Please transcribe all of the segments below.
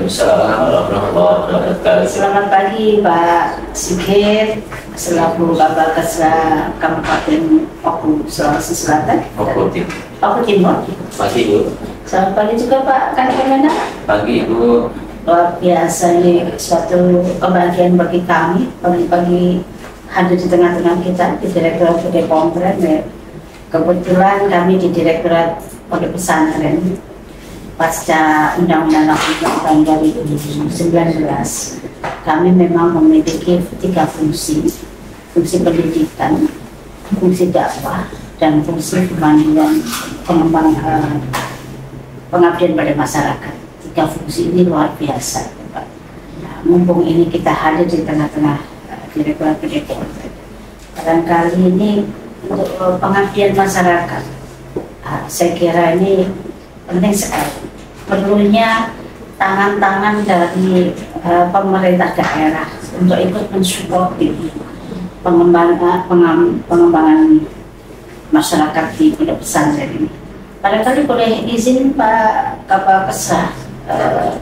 Waalaikumsalam warahmatullahi wabarakatuh. Selamat pagi Pak Sigit, selaku Kapolres Kabupaten Oku, Sulawesi Selatan. Oku Timur. Oku Timur. Pagi Bu. Selamat pagi juga Pak Kapolres. Pagi Bu. Luar biasa, ini suatu kebahagiaan bagi kami pagi-pagi hadir di tengah-tengah kita di Direktorat Pondok Pesantren. Kebetulan kami di Direktorat Pondok Pesantren pasca Undang-Undang tahun 2019 kami memang memiliki 3 fungsi pendidikan, fungsi dakwah, dan fungsi kemandirian pengabdian pada masyarakat. 3 fungsi ini luar biasa, Pak. Nah, mumpung ini kita hadir di tengah-tengah Direktorat Pendidikan, barangkali ini untuk pengabdian masyarakat, saya kira ini penting sekali. Perlunya tangan-tangan dari pemerintah daerah untuk ikut mensupport pengembangan masyarakat di Pondok Pesantren ini. Barangkali boleh izin Pak Kapolres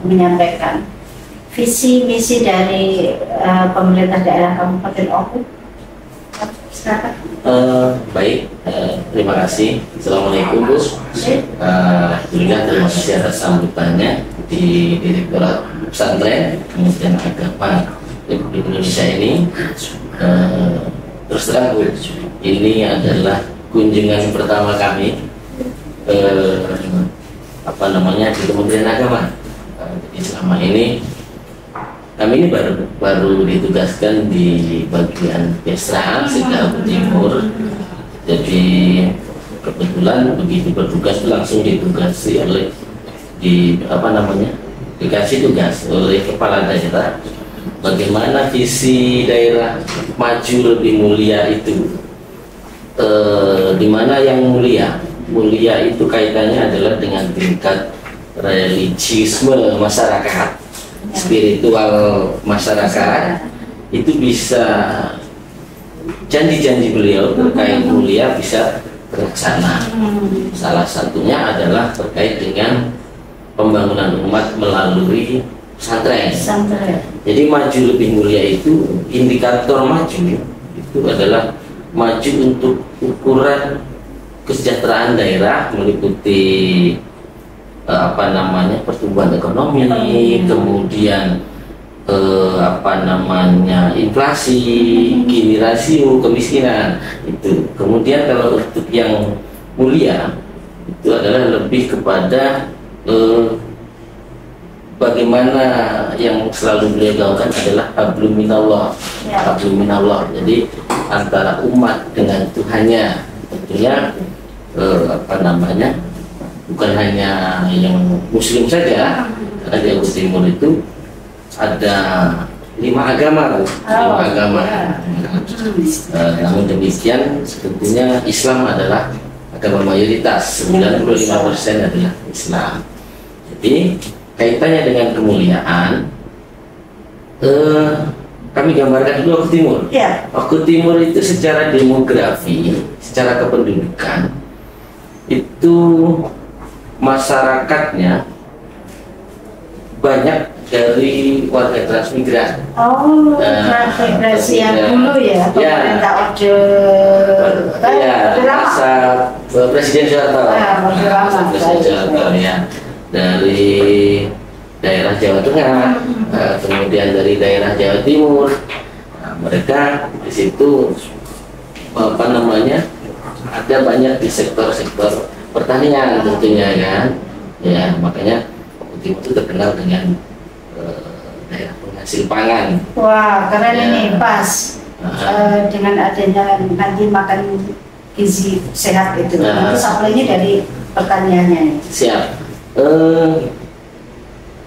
menyampaikan visi misi dari pemerintah daerah Kabupaten Oku. Silakan. Baik, terima kasih. Assalamualaikum Bu. Juga terima kasih atas sambutannya di Direktorat Pesantren Kementerian Agama Republik Indonesia ini. Terus terang Bu, ini adalah kunjungan pertama kami di Kementerian Agama. Jadi selama ini kami ini baru ditugaskan di bagian Pesra Oku Timur. Jadi kebetulan begitu bertugas langsung ditugasi oleh dikasih tugas oleh kepala daerah bagaimana visi daerah maju lebih mulia itu. Di mana yang mulia itu kaitannya adalah dengan tingkat religiusme masyarakat, spiritual masyarakat. Itu bisa janji-janji beliau terkait mulia bisa terlaksana. Salah satunya adalah terkait dengan pembangunan umat melalui pesantren. Jadi maju lebih mulia itu, indikator maju itu adalah maju untuk ukuran kesejahteraan daerah meliputi pertumbuhan ekonomi, kemudian inflasi, Gini rasio, kemiskinan itu. Kemudian kalau untuk yang mulia itu adalah lebih kepada bagaimana yang selalu beliau gaungkan adalah hablum minallah. Hablum minallah. Jadi antara umat dengan Tuhannya, tentunya bukan hanya yang Muslim saja. Karena di Oku Timur itu ada 5 agama, 5 agama. Namun demikian tentunya Islam adalah agama mayoritas, 95% adalah Islam. Jadi kaitannya dengan kemuliaan, kami gambarkan dulu Oku Timur. Oku Timur itu secara demografi, secara kependudukan itu masyarakatnya banyak dari warga transmigran. Transmigrasi yang dulu ya, pemerintah Orde masa Presiden Soeharto. Dari daerah Jawa Tengah, kemudian dari daerah Jawa Timur. Mereka di situ ada banyak di sektor-sektor pertanian tentunya kan. Ya, makanya Oku Timur itu terkenal dengan daerah penghasil pangan. Wah, keren ini pas dengan adanya nanti makan gizi sehat itu. Itu supply-nya dari pertaniannya. Siap.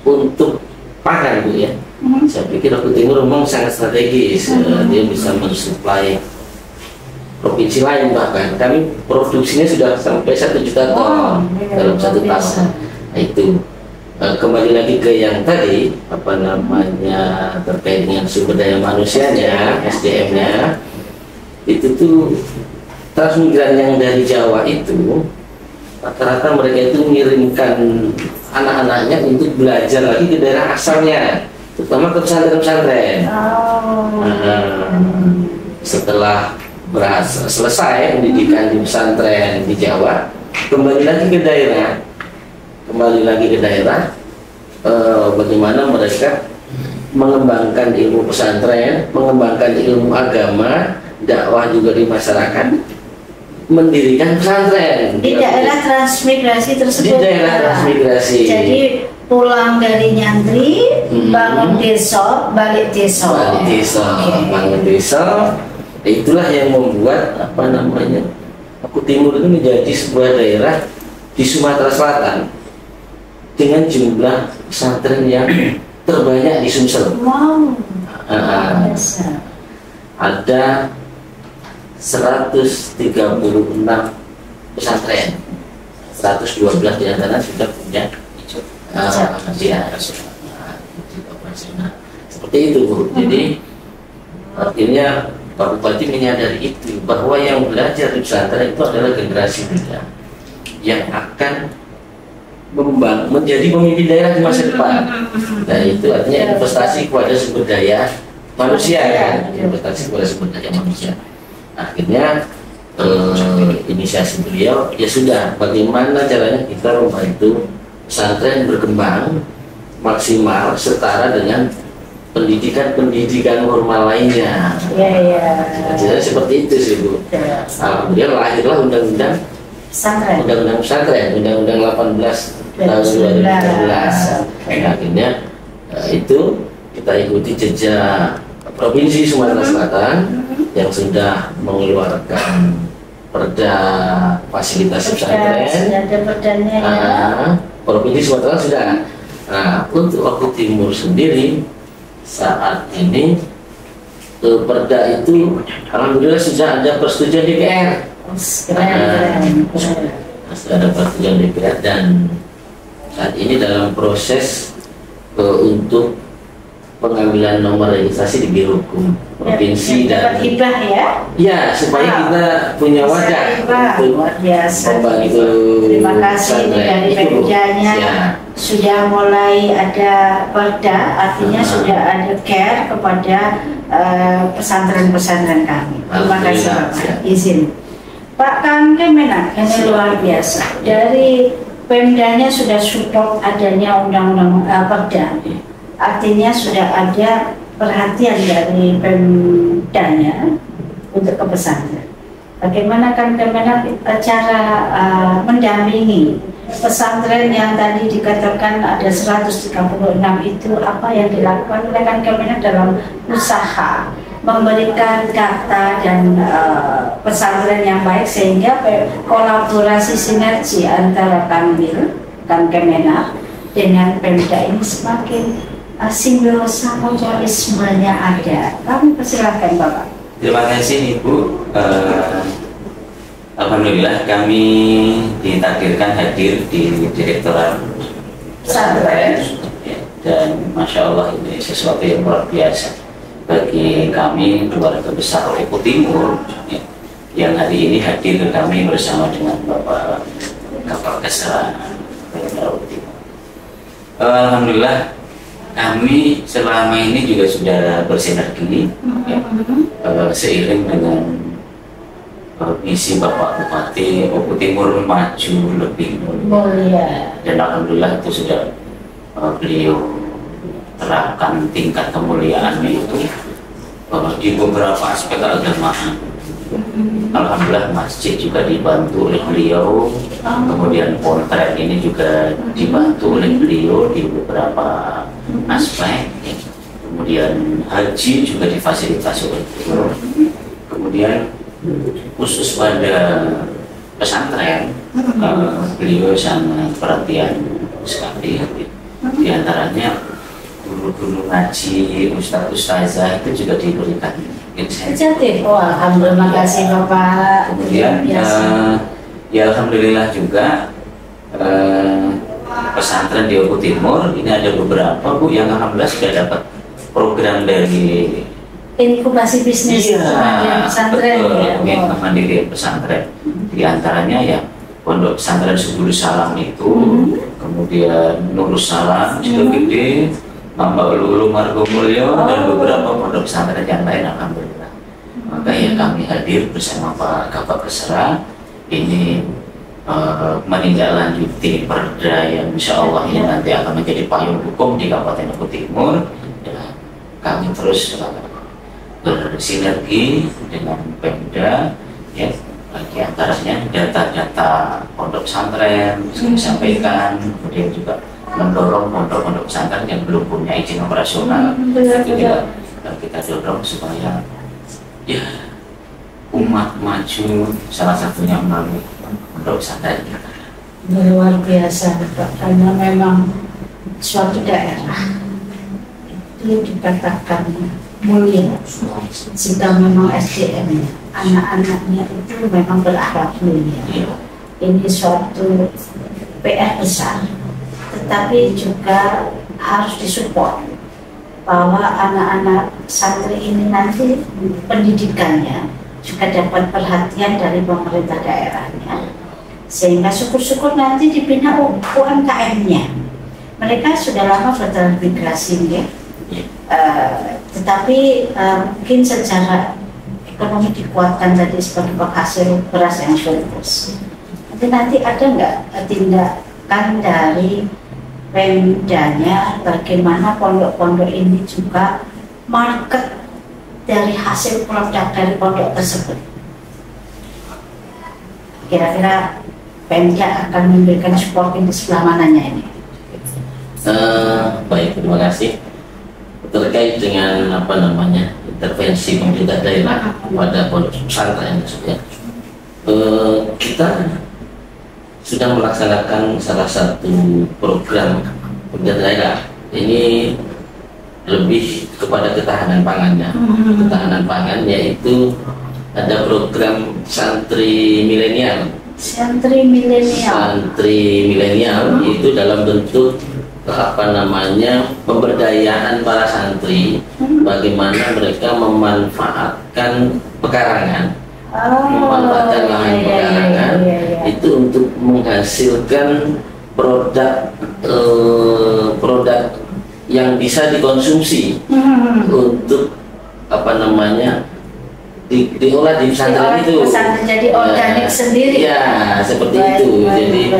Untuk pangan Bu ya, saya pikir Oku Timur memang sangat strategis. Dia bisa mensuplai provinsi lain, bahkan kami produksinya sudah sampai 1 juta ton dalam 1 tahun. Nah, itu kembali lagi ke yang tadi terkait dengan sumber daya manusianya, SDM-nya itu tuh transmigran yang dari Jawa itu rata-rata mereka itu mengirimkan anak-anaknya untuk belajar lagi ke daerah asalnya, terutama ke pesantren-pesantren. Setelah selesai pendidikan di pesantren di Jawa, kembali lagi ke daerah, bagaimana mereka mengembangkan ilmu pesantren, mengembangkan ilmu agama, dakwah juga di masyarakat, mendirikan pesantren di daerah transmigrasi tersebut. Di daerah transmigrasi. Jadi pulang dari nyantri, bangun desa, balik desa. Bangun desa. Itulah yang membuat Oku Timur itu menjadi sebuah daerah di Sumatera Selatan dengan jumlah pesantren yang terbanyak di Sumsel. Wow. Ada 136 pesantren, 112 di antara sudah punya seperti itu, Bu. Jadi akhirnya Pak Bupati menyadari itu, bahwa yang belajar di pesantren itu adalah generasi muda yang akan menjadi pemimpin daerah di masa depan. Dan itu artinya investasi kepada sumber daya manusia, kan? Investasi kepada sumber daya manusia. Akhirnya inisiasi beliau, ya sudah, bagaimana caranya kita membantu pesantren berkembang maksimal setara dengan pendidikan normal lainnya. Jadi seperti itu sih, Bu. Alhamdulillah lahirlah undang-undang pesantren, undang-undang 18 tahun 2013. Akhirnya itu kita ikuti jejak Provinsi Sumatera Selatan yang sudah mengeluarkan perda fasilitas pesantren. Provinsi Sumatera sudah. Nah, untuk Oku Timur sendiri saat ini perda itu alhamdulillah sudah ada persetujuan DPR. Sudah ada persetujuan DPR dan saat ini dalam proses untuk pengambilan nomor registrasi di Biro Hukum Provinsi dan hibah ya supaya kita punya wadah untuk membantu. Terima kasih dari Pemdanya sudah mulai ada perda, artinya sudah ada care kepada pesantren-pesantren kami. Terima kasih Bapak. Izin Pak Kang Kemenak, ini luar biasa. Dari Pemdanya sudah support adanya undang-undang perda. Artinya sudah ada perhatian dari Pemdanya untuk ke pesantren. Bagaimana kan Kemenak cara mendampingi pesantren yang tadi dikatakan ada 136 itu, apa yang dilakukan oleh kan Kemenak dalam usaha memberikan data dan pesantren yang baik sehingga kolaborasi sinergi antara Kanwil dan Kemenak dengan Pemda ini semakin simbiosa mutualismenya ada. Kami persilahkan Bapak. Terima kasih Ibu. Alhamdulillah kami ditakdirkan hadir di Direktorat Pesantren dan Masya Allah ini sesuatu yang luar biasa bagi kami keluarga besar Oku Timur yang hari ini hadir ke kami bersama dengan Bapak Kapolkes Oku Timur. Alhamdulillah kami selama ini juga sudah bersinergi seiring dengan misi Bapak Bupati Oku Timur maju lebih mulia. Dan alhamdulillah itu sudah beliau terapkan tingkat kemuliaannya itu di beberapa aspek keagamaan. Alhamdulillah masjid juga dibantu oleh beliau, kemudian kontrak ini juga dibantu oleh beliau di beberapa aspek, kemudian haji juga difasilitasi oleh beliau, kemudian khusus pada pesantren beliau sangat perhatian sekali, diantaranya guru-guru ngaji, ustaz-ustazah itu juga diberikan insentif. Alhamdulillah, kasih Bapak. Kemudian ya alhamdulillah juga pesantren di Oku Timur ini ada beberapa Bu yang alhamdulillah sudah dapat program dari inkubasi bisnis pesantren. Mandiri pesantren. Di antaranya ya Pondok Pesantren Subul Salam itu, kemudian Nurus Salam, Sidogede, Mamba Lulu Margomulyo, dan beberapa pondok pesantren yang lain, alhamdulillah. Maka ya kami hadir bersama Pak Kabak Kesra ini menindaklanjuti perda yang insya Allah ini nanti akan menjadi payung hukum di Kabupaten Lombok Timur, dan kami terus bersinergi dengan Pemda, ya, di antaranya data-data pondok pesantren disampaikan, kemudian juga mendorong pondok-pondok pesantren yang belum punya izin operasional itu juga kita dorong supaya ya umat maju, salah satunya melalui pondok pesantren. Luar biasa Pak, karena memang suatu daerah itu dikatakan mulia jika memang SDM-nya, anak-anaknya itu memang berakhlak mulia. Ini suatu PR besar, tetapi juga harus disupport bahwa anak-anak santri ini nanti pendidikannya juga dapat perhatian dari pemerintah daerahnya, sehingga syukur-syukur nanti dibina UMKM-nya. Mereka sudah lama bertransmigrasi ya. Tetapi mungkin secara ekonomi dikuatkan tadi sebagai penghasil beras yang surplus. Nanti ada nggak tindakan dari Pemdanya bagaimana pondok-pondok ini juga market dari hasil produk dari pondok tersebut? Kira-kira Pemda akan memberikan support di sebelah mananya ini? Baik, terima kasih. Terkait dengan intervensi pemerintah daerah pada pondok pesantren, kita sudah melaksanakan salah satu program pemerintah daerah. Ini lebih kepada ketahanan pangannya. Ketahanan pangan yaitu ada program santri milenial. Santri milenial itu dalam bentuk pemberdayaan para santri, bagaimana mereka memanfaatkan pekarangan, memanfaatkan lahan pekarangan itu untuk menghasilkan produk yang bisa dikonsumsi untuk diolah di pesantren itu. Jadi organik sendiri. Ya, seperti itu. Jadi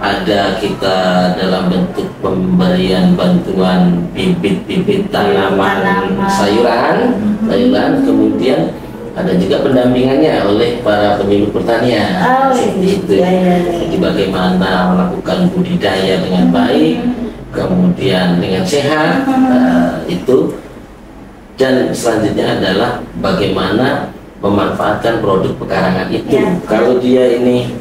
ada kita dalam bentuk pemberian bantuan bibit-bibit tanaman sayuran, kemudian ada juga pendampingannya oleh para penyuluh pertanian. Seperti itu. Jadi bagaimana melakukan budidaya dengan baik, kemudian dengan sehat, itu. Dan selanjutnya adalah bagaimana memanfaatkan produk pekarangan itu. Kalau dia ini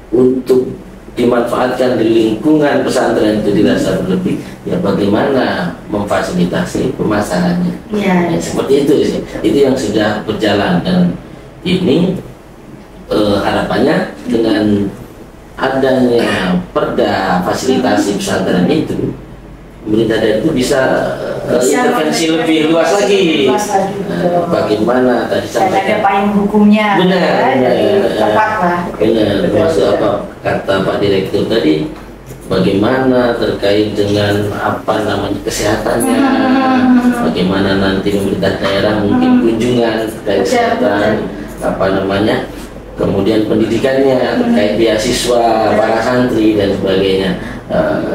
untuk dimanfaatkan di lingkungan pesantren itu dirasa berlebih, ya bagaimana memfasilitasi pemasarannya. Seperti itu sih. Itu yang sudah berjalan, dan ini harapannya dengan adanya perda fasilitasi pesantren itu, pemerintah daerah itu bisa intervensi lebih luas lagi. Bagaimana tadi sampaikan ada payung hukumnya. Benar. Tepat lah. Benar. Termasuk apa kata Pak Direktur tadi, bagaimana terkait dengan kesehatannya, bagaimana nanti pemerintah daerah mungkin kunjungan terkait kesehatan, kemudian pendidikannya terkait beasiswa para santri dan sebagainya.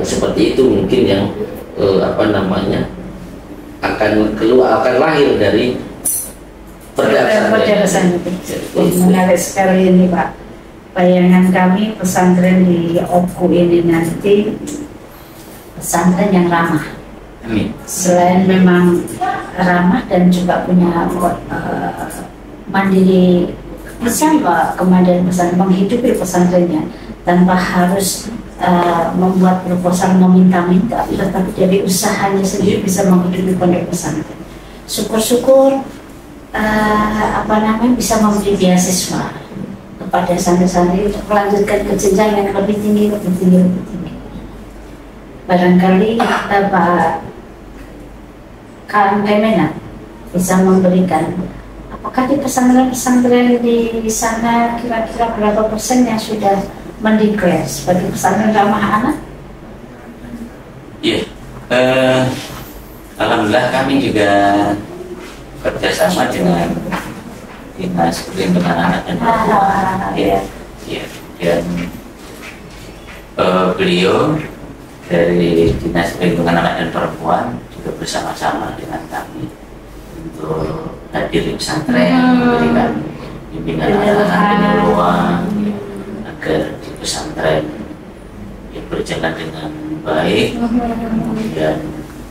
Seperti itu mungkin yang akan lahir dari perda pesantren. Menarik sekali ini Pak. Bayangan kami pesantren di Oku ini nanti pesantren yang ramah. Amin. Selain memang ramah dan juga punya mandiri, bisa kemandirian pesantren, menghidupi pesantrennya tanpa harus membuat proposal meminta-minta, tetapi dari usahanya sendiri bisa menghidupi pondok pesantren. Syukur-syukur bisa memberi beasiswa kepada santri-santri untuk melanjutkan ke jenjang yang lebih tinggi. Barangkali Pak Kemenak bisa memberikan Maka di pesantren-pesantren di sana kira-kira berapa persen yang sudah mendeklar sebagai pesantren ramah anak? Iya, alhamdulillah kami juga kerjasama dengan Dinas Perlindungan Anak dan Perempuan. Ya, dan beliau dari Dinas Perlindungan Anak dan Perempuan juga bersama-sama dengan kami untuk hadir di pesantren, memberikan bimbingan arahan penyuluhan agar di pesantren berjalan dengan baik dan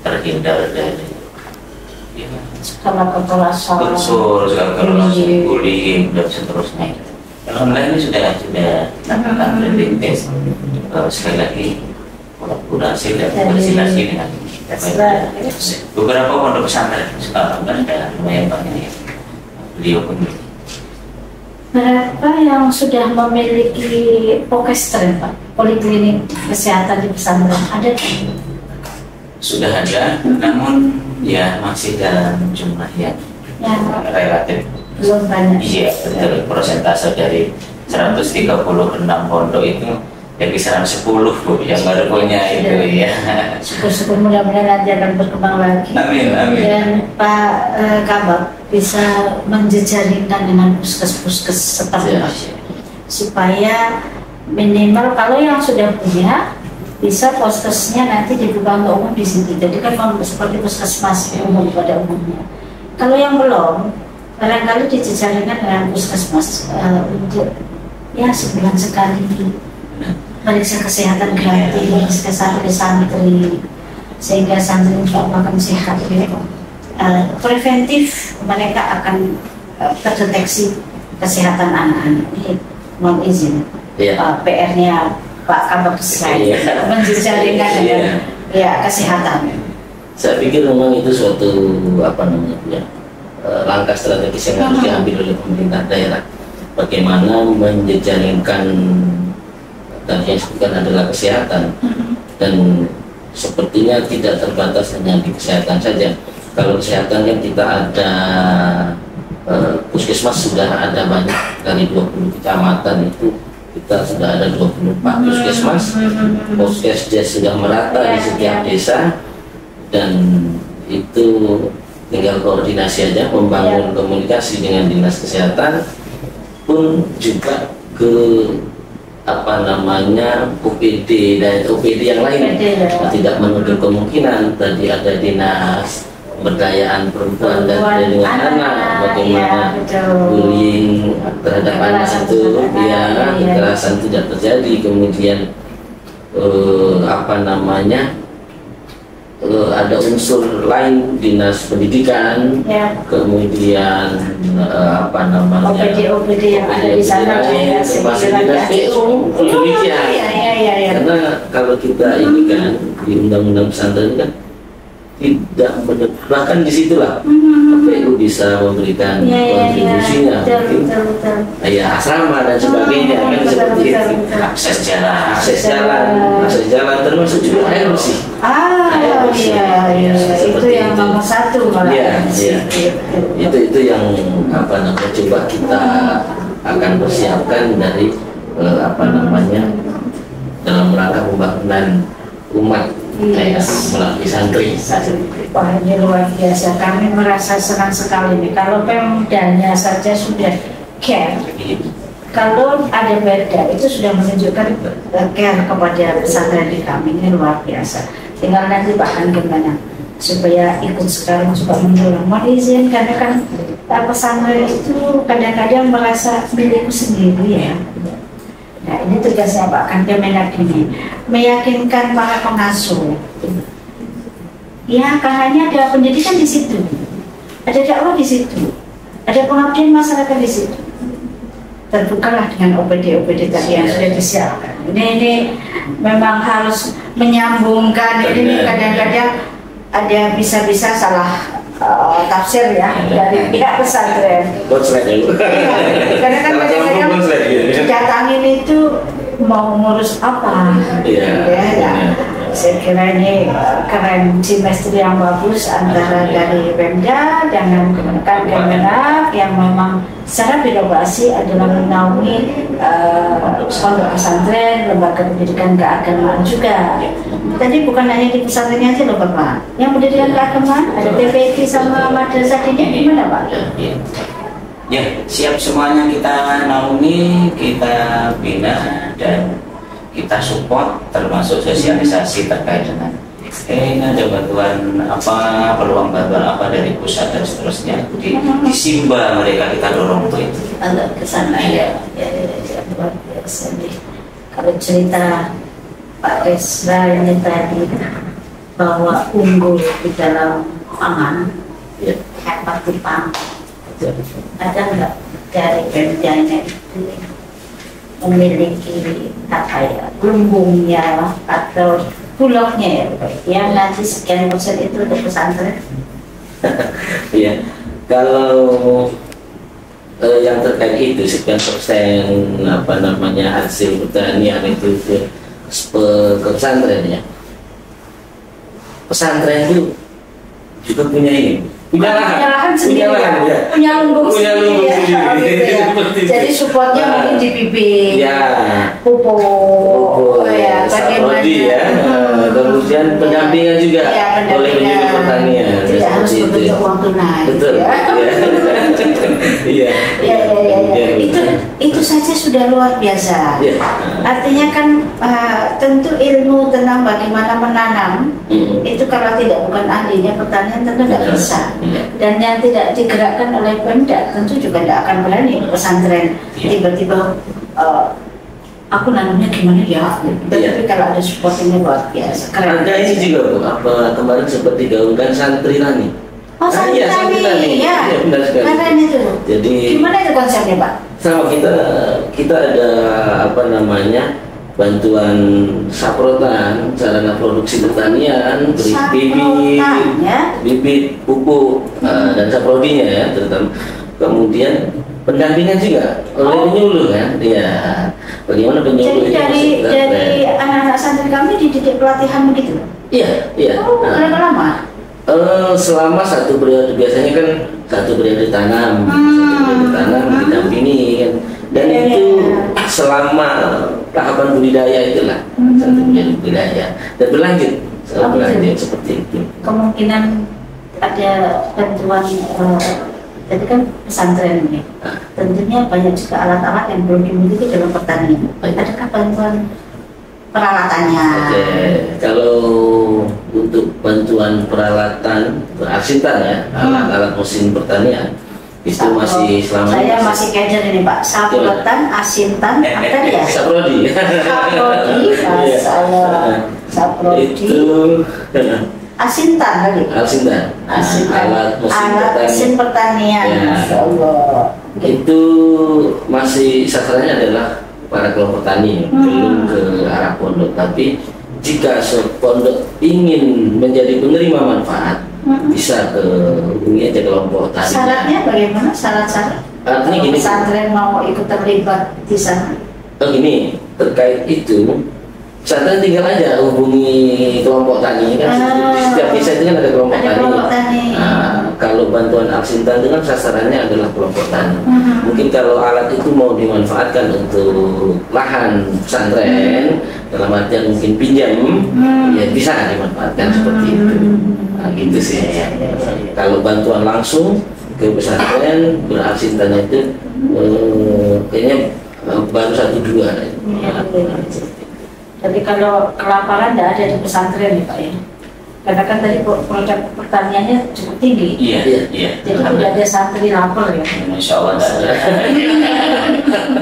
terhindar dari segala kekerasan, bullying dan seterusnya. Alhamdulillah ini sudah lakukan training test. Sekali lagi kolaborasi dan koordinasi dengan beberapa pondok pesantren. Sekarang ada lumayan banyak yang beliau penuhi. Berapa yang sudah memiliki pokestren, Pak? Poliklinik kesehatan di pesantren ada? Sudah ada, namun ya masih dalam jumlah yang relatif belum banyak. Iya, betul. Persentase dari 136 pondok itu ya kisaran 10 Bu yang baru punya itu ya. Syukur-syukur mudah-mudahan nanti akan berkembang lagi. Amin, amin. Dan Pak Kabak bisa menjejaringkan dengan puskes-puskes setempat supaya minimal kalau yang sudah punya bisa poskesnya nanti dibuka untuk umum di situ. Jadi kan seperti puskesmas umum pada umumnya. Kalau yang belum, barangkali dijejaringkan dengan puskesmas untuk ya sebulan sekali periksa kesehatan gratis ke santri sehingga santri insya Allah akan sehat. Preventif mereka akan terdeteksi kesehatan anak-anak. Ini mohon izin PR-nya Pak Kabak menjejaringkan dengan kesehatan. Saya pikir memang itu suatu langkah strategis yang harus diambil oleh pemerintah daerah. Bagaimana menjejaringkan dan yang disebutkan adalah kesehatan, dan sepertinya tidak terbatas hanya di kesehatan saja. Kalau kesehatan kan kita ada puskesmas sudah ada banyak dari 20 kecamatan itu. Kita sudah ada 24 puskesmas, puskesdes sudah merata di setiap desa, dan itu tinggal koordinasi aja, membangun komunikasi dengan dinas kesehatan pun juga ke OPD dan OPD yang lain. Tidak menutup kemungkinan tadi ada dinas pemberdayaan perempuan dan perlindungan anak, bagaimana bullying terhadap anak itu kekerasan tidak terjadi, kemudian ada unsur lain dinas pendidikan, kemudian OPD yang ada di sana termasuk dinas PU pendidikan. Karena kalau kita ini kan di undang-undang pesantren kan tidak bahkan disitulah KPU bisa memberikan kontribusinya, asrama dan sebagainya kan seperti itu, akses jalan termasuk juga air bersih. Itu yang nomor satu itu yang coba kita akan persiapkan dari dalam rangka pembangunan umat melalui santri. Wah, ini luar biasa. Kami merasa senang sekali nih. Kalau Pemdanya saja sudah care, kalau ada Perda itu sudah menunjukkan care kepada pesantren di kami. Ini luar biasa. Tinggal nanti bahkan gimana supaya ikut sekarang juga mendorong. Mohon izin karena kan pesantren itu kadang-kadang merasa milikku sendiri ya. Nah, ini tugasnya Pak Kemenak ini, meyakinkan para pengasuh. Ya, karena ada pendidikan di situ, ada dakwah di situ, ada pengabdian masyarakat di situ. Terbukalah dengan OPD tadi yang sudah disiapkan. Ini memang harus menyambungkan. Ini kadang-kadang ada bisa-bisa salah tafsir ya dari pihak pesantren. Karena kan kadang-kadang datangin itu mau ngurus apa, Saya kira ini keren, chemistry yang bagus antara dari Pemda dengan Kemenag yang memang secara birokrasi adalah menaungi pondok pesantren, lembaga pendidikan keagamaan juga. Tadi bukan hanya di pesantrennya aja loh Bapak, yang pendidikan keagamaan ada PPK sama madrasah ini gimana Pak? Ya, siap semuanya kita naungi, kita bina dan kita support, termasuk sosialisasi terkait dengan ada bantuan apa, peluang bantuan apa dari pusat dan seterusnya. Di Simba mereka kita dorong tuh itu. Agak ke sana ya. Luar biasa nih. Kalau cerita Pak Resra ini tadi bahwa unggul di dalam pangan, hebat di pangan. Ada nggak dari Pemdanya itu memiliki apa ya, lumbungnya atau bulognya ya, yang nanti sekian persen itu untuk pesantren? Iya, kalau yang terkait itu sekian persen apa namanya hasil pertanian itu ke pesantren ya. Pesantren itu juga punya ini. Punya lahan sendiri, punya lumbung sendiri, ya. Jadi supportnya mungkin di bibit, pupuk, ya, bagaimana? Kemudian pendampingan juga oleh pendidik pertanian. Tidak harus berbentuk uang tunai. Betul. Iya. Itu saja sudah luar biasa. Artinya kan tentu ilmu tentang bagaimana menanam itu kalau tidak bukan ahlinya pertanian tentu tidak bisa. Dan yang tidak digerakkan oleh Pemda tentu juga tidak akan berani pesantren tiba-tiba aku nanamnya gimana ya. Tapi kalau ada support ini luar biasa. Ada ini juga Bu, apa kemarin sempat digaungkan santri tani. Oh santri tani, ya. Benar sekali. Keren itu. Jadi gimana itu konsepnya Pak? Sama kita ada apa namanya bantuan saprotan, sarana produksi pertanian, bibit, pupuk dan saprodinya ya, terutama. Kemudian pendampingan juga oleh penyuluh kan, ya. Bagaimana penyuluh? Jadi dari anak-anak santri kami dididik pelatihan begitu? Iya. Oh, berapa lama? Selama satu periode, biasanya kan satu periode tanam, didampingi kan. Dan itu selama tahapan budidaya itulah, satu periode budidaya dan berlanjut seperti itu. Kemungkinan ada bantuan, tadi kan pesantren ini, tentunya banyak juga alat-alat yang belum dimiliki dalam pertanian. Adakah bantuan peralatannya? Kalau untuk bantuan peralatan arsintan ya, alat-alat mesin pertanian itu masih selama saya masih kejar ini Pak, saprotan, asintan, apa tadi ya? Saprodi, saprodi, asintan tadi. Alat mesin pertanian. Masya Allah. Itu masih sasarannya adalah para kelompok tani, belum ke arah pondok. Tapi jika pondok ingin menjadi penerima manfaat, bisa ke hubungi aja kelompok tani. Syaratnya bagaimana? Syarat-syarat? Artinya gini, pesantren mau ikut terlibat di sana? Gini, terkait itu pesantren tinggal aja hubungi kelompok tani kan. Setiap desa itu kan ada kelompok tani. Kalau bantuan arsintan itu kan sasarannya adalah kelompok tani. Mungkin kalau alat itu mau dimanfaatkan untuk lahan pesantren, dalam artian mungkin pinjam, ya bisa dimanfaatkan seperti itu. Gitu sih. Kalau bantuan langsung ke pesantren berarsintan itu kayaknya baru 1-2. Tapi kalau kelaparan tidak ada di pesantren ya Pak ya? Karena kan tadi produk pertaniannya cukup tinggi. Iya. Jadi tidak ada santri lapar ya? Masya Allah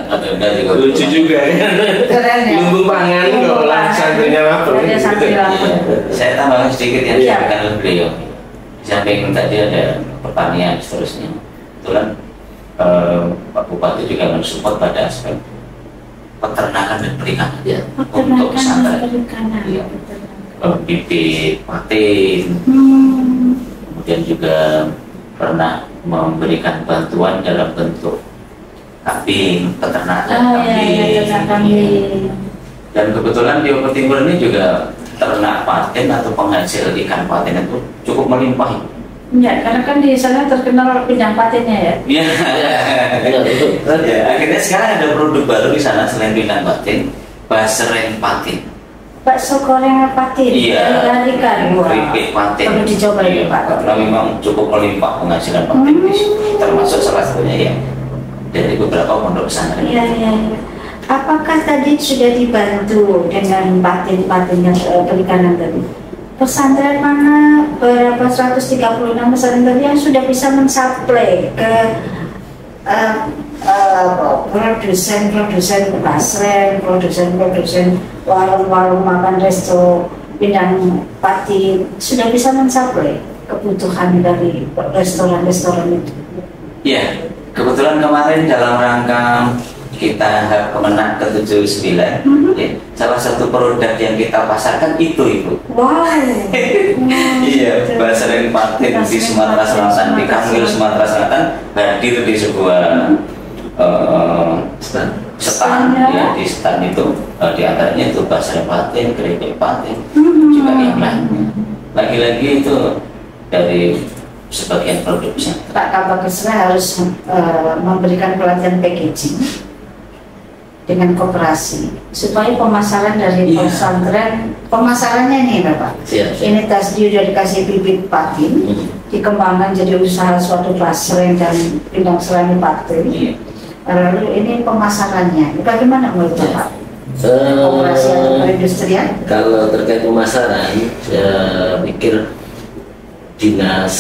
ada. Lucu juga ya. Keren ya. Lumbung pangan kalau santrinya lapar. Ada santri lapar. Saya tambahkan sedikit yang disampaikan oleh beliau. Di samping tadi ada pertanian seterusnya. Kebetulan Pak Bupati juga mensupport pada aspek peternakan dan perikanan untuk pesantren. Bibit, patin, kemudian juga pernah memberikan bantuan dalam bentuk kambing, peternakan kambing. Dan kebetulan di Oper Timur ini juga ternak patin atau penghasil ikan patin itu cukup melimpah. Ya, karena kan di sana terkenal pindang patinnya ya. Iya. Ya, akhirnya sekarang ada produk baru di sana selain pindang patin, basreng patin. Bakso goreng patin. Iya. Ikan. Keripik patin. Perlu dicoba ya Pak. Karena memang cukup melimpah penghasilan patin di sini, termasuk salah satunya ya dari beberapa pondok pesantren. Iya, iya. Apakah tadi sudah dibantu dengan patin-patin yang perikanan tadi? Pesantren mana berapa 136 pesantren tadi yang sudah bisa mensuplai ke produsen basreng, produsen warung-warung makan resto pindang patin sudah bisa mensuplai kebutuhan dari restoran-restoran itu? Ya, kebetulan kemarin dalam rangka kita Kemenak ke-79, ya, salah satu produk yang kita pasarkan itu Ibu. Wow. Iya, basreng patin di Sumatera Selatan, di Kanwil Sumatera Selatan hadir di sebuah stand ya, di stand itu di antaranya itu basreng patin, keripik patin, juga yang lain. Lagi-lagi itu dari sebagian produksinya. Pak Kabagusnya harus memberikan pelatihan packaging dengan koperasi supaya pemasaran dari pesantren, pemasarannya nih Bapak. Ini tasdiu dari kasih bibit patin, dikembangkan jadi usaha suatu basreng dan pindang serani patin. Lalu ini pemasarannya, bagaimana menurut Bapak? Koperasi atau perindustrian? Kalau terkait pemasaran, saya pikir dinas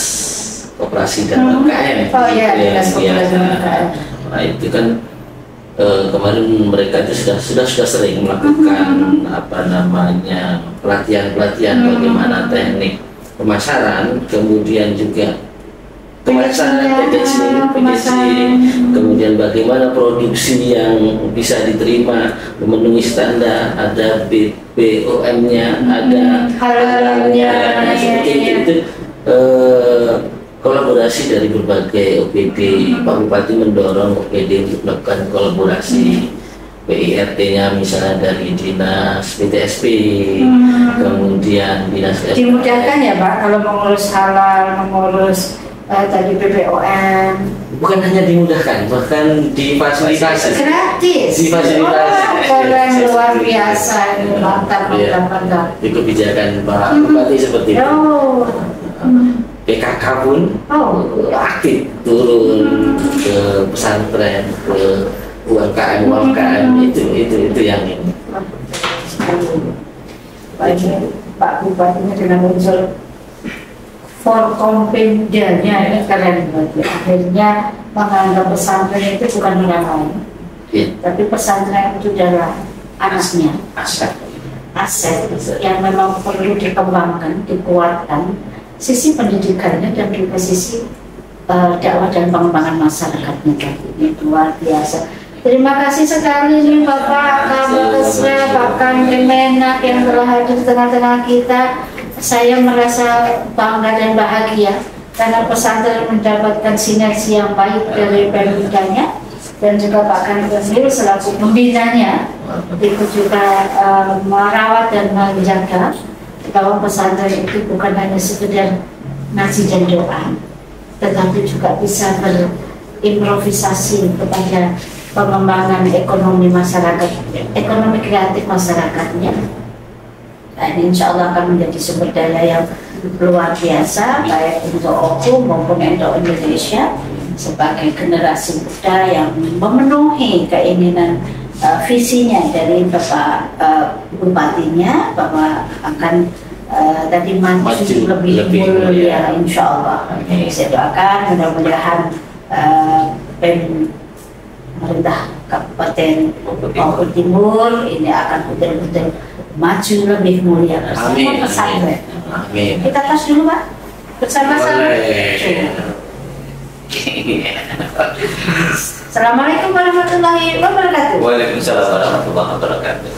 koperasi dan UMKM. Oh iya, dinas koperasi dan UMKM. Nah itu kan kemarin mereka itu sudah sering melakukan pelatihan bagaimana teknik pemasaran, kemudian juga pemasaran packaging, kemudian bagaimana produksi yang bisa diterima memenuhi standar, ada BPOM-nya, ada halalnya, seperti itu. Kolaborasi dari berbagai OPD, Pak Bupati mendorong OPD untuk melakukan kolaborasi, PIRT-nya misalnya dari dinas PTSP, kemudian dinas dimudahkan ya Pak kalau mengurus halal, mengurus tadi BPOM. Bukan hanya dimudahkan, bahkan difasilitasi. Gratis. Difasilitasi. Keren, luar biasa, mantap. Di kebijakan Pak Bupati seperti itu. PKK pun aktif turun ke pesantren, ke UMKM itu yang ini. Pak Bupatinya dengan unsur Forkompimdanya ini keren banget. Akhirnya menganggap pesantren itu bukan orang lain, tapi pesantren itu adalah anaknya, aset yang memang perlu dikembangkan, dikuatkan. Sisi pendidikannya dan juga sisi dakwah dan pengembangan masyarakatnya tadi ini luar biasa. Terima kasih sekali nih Bapak Kabagusnya, Pak Kemenak yang telah hadir di tengah-tengah kita. Saya merasa bangga dan bahagia karena pesantren mendapatkan sinergi yang baik dari pembinanya dan juga Pak Kanwil selaku pembinanya ikut juga merawat dan menjaga bahwa pesantren itu bukan hanya sekedar ngaji dan doa, tetapi juga bisa berimprovisasi kepada pengembangan ekonomi masyarakat, ekonomi kreatif masyarakatnya. Dan insya Allah akan menjadi sumber daya yang luar biasa baik untuk OKU maupun untuk Indonesia sebagai generasi muda yang memenuhi keinginan visinya dari Bapak Bupatinya bahwa akan tadi maju lebih mulia insya Allah. Saya doakan mudah-mudahan pemerintah Kabupaten Bengkulu Timur ini akan betul-betul maju lebih mulia bersama pesantren. Amin. Kita tas dulu Pak bersama-sama. Assalamualaikum warahmatullahi wabarakatuh. Waalaikumsalam warahmatullahi wabarakatuh.